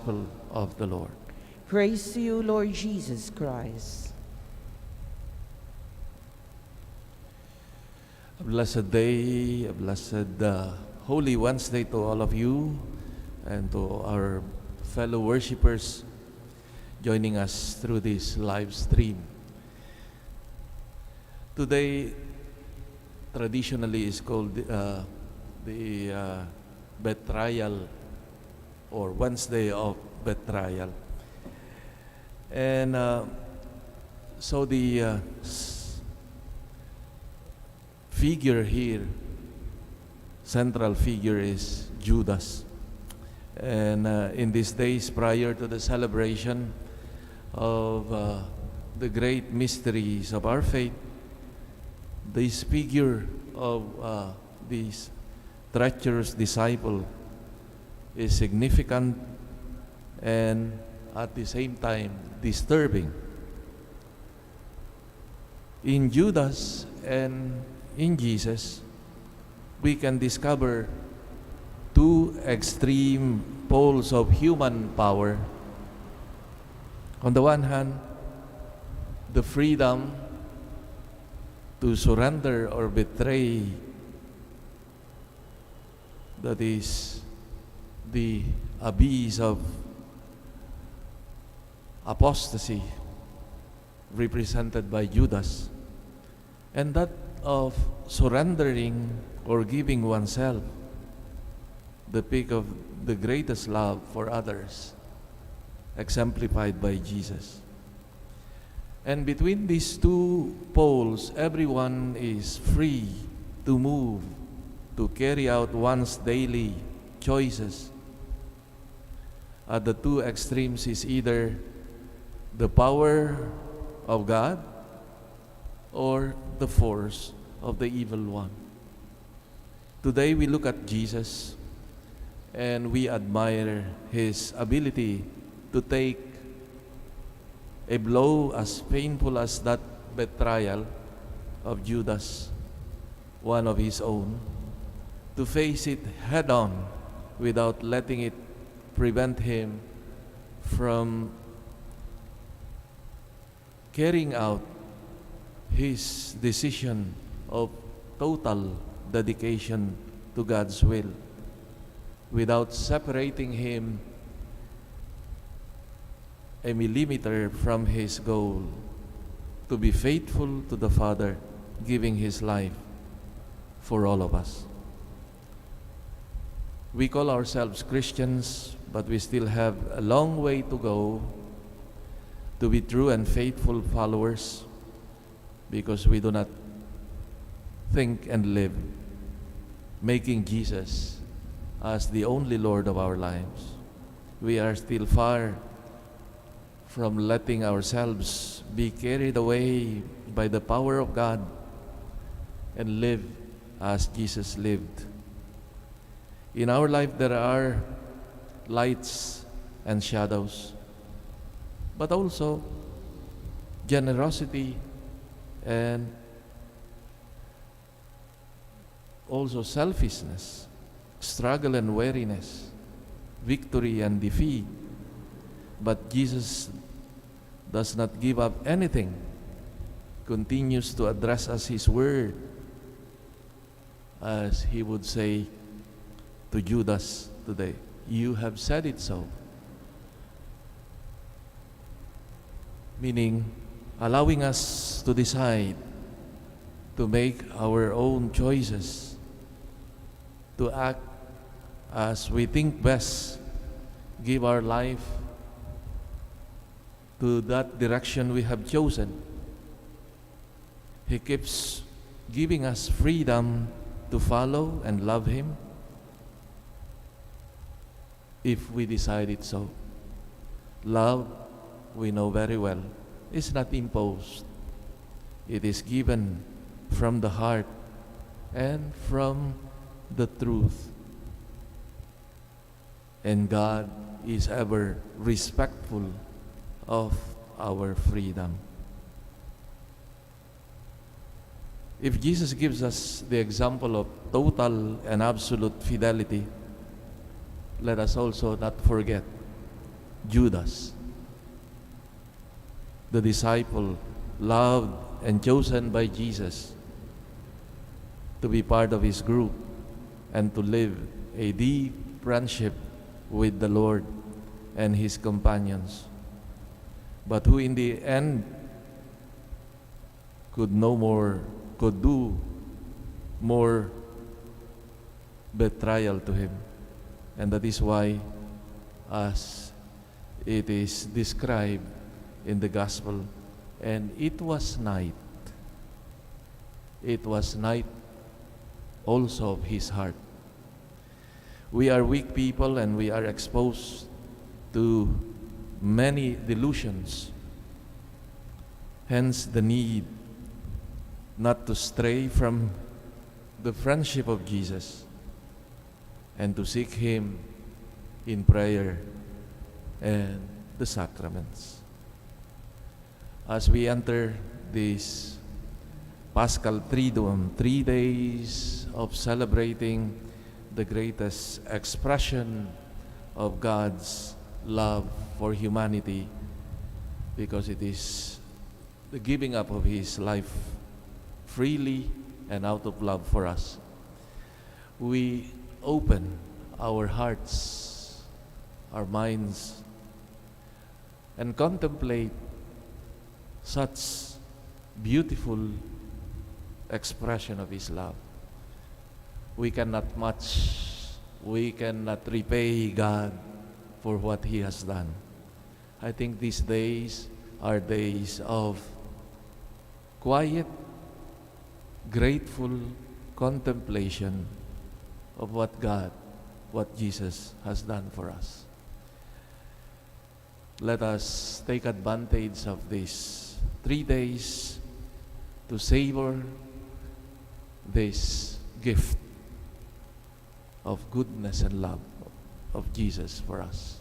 gospel of the Lord. Praise to you, Lord Jesus Christ. A blessed day, a blessed Holy Wednesday to all of you and to our fellow worshipers joining us through this live stream. Today, traditionally is called the betrayal or Wednesday of betrayal. And so the figure here, central figure is Judas. And in these days prior to the celebration of the great mysteries of our faith, this figure of this treacherous disciple is significant and at the same time disturbing. In Judas and in Jesus, we can discover two extreme poles of human power. On the one hand, the freedom to surrender or betray, that is the abyss of apostasy represented by Judas, and that of surrendering or giving oneself, the peak of the greatest love for others, exemplified by Jesus. And between these two poles, everyone is free to move, to carry out one's daily choices. At the two extremes is either the power of God or the force of the evil one. Today we look at Jesus and we admire his ability to take a blow as painful as that betrayal of Judas, one of his own, to face it head on without letting it prevent him from carrying out his decision of total dedication to God's will, without separating him a millimeter from his goal, to be faithful to the Father, giving his life for all of us. We call ourselves Christians, but we still have a long way to go to be true and faithful followers, because we do not think and live making Jesus as the only Lord of our lives. We are still far from letting ourselves be carried away by the power of God and live as Jesus lived. In our life, there are lights and shadows, but also generosity and also selfishness, struggle and weariness, victory and defeat. But Jesus does not give up anything, continues to address us his word, as he would say to Judas today, "You have said it so." Meaning, allowing us to decide, to make our own choices, to act as we think best, give our life to that direction we have chosen. He keeps giving us freedom to follow and love him if we decide it so. Love, we know very well, is not imposed. It is given from the heart and from the truth. And God is ever respectful of our freedom. If Jesus gives us the example of total and absolute fidelity, let us also not forget Judas, the disciple loved and chosen by Jesus to be part of his group and to live a deep friendship with the Lord and his companions, but who in the end could do more betrayal to him. And that is why, as it is described in the gospel, and it was night. It was night also of his heart. We are weak people and we are exposed to many delusions. Hence the need not to stray from the friendship of Jesus and to seek Him in prayer and the sacraments. As we enter this Paschal Triduum, 3 days of celebrating the greatest expression of God's love for humanity, because it is the giving up of His life freely and out of love for us. We open our hearts, our minds, and contemplate such beautiful expression of His love. We cannot repay God for what He has done. I think these days are days of quiet, grateful contemplation of what Jesus has done for us. Let us take advantage of these 3 days to savor this gift of goodness and love of Jesus for us.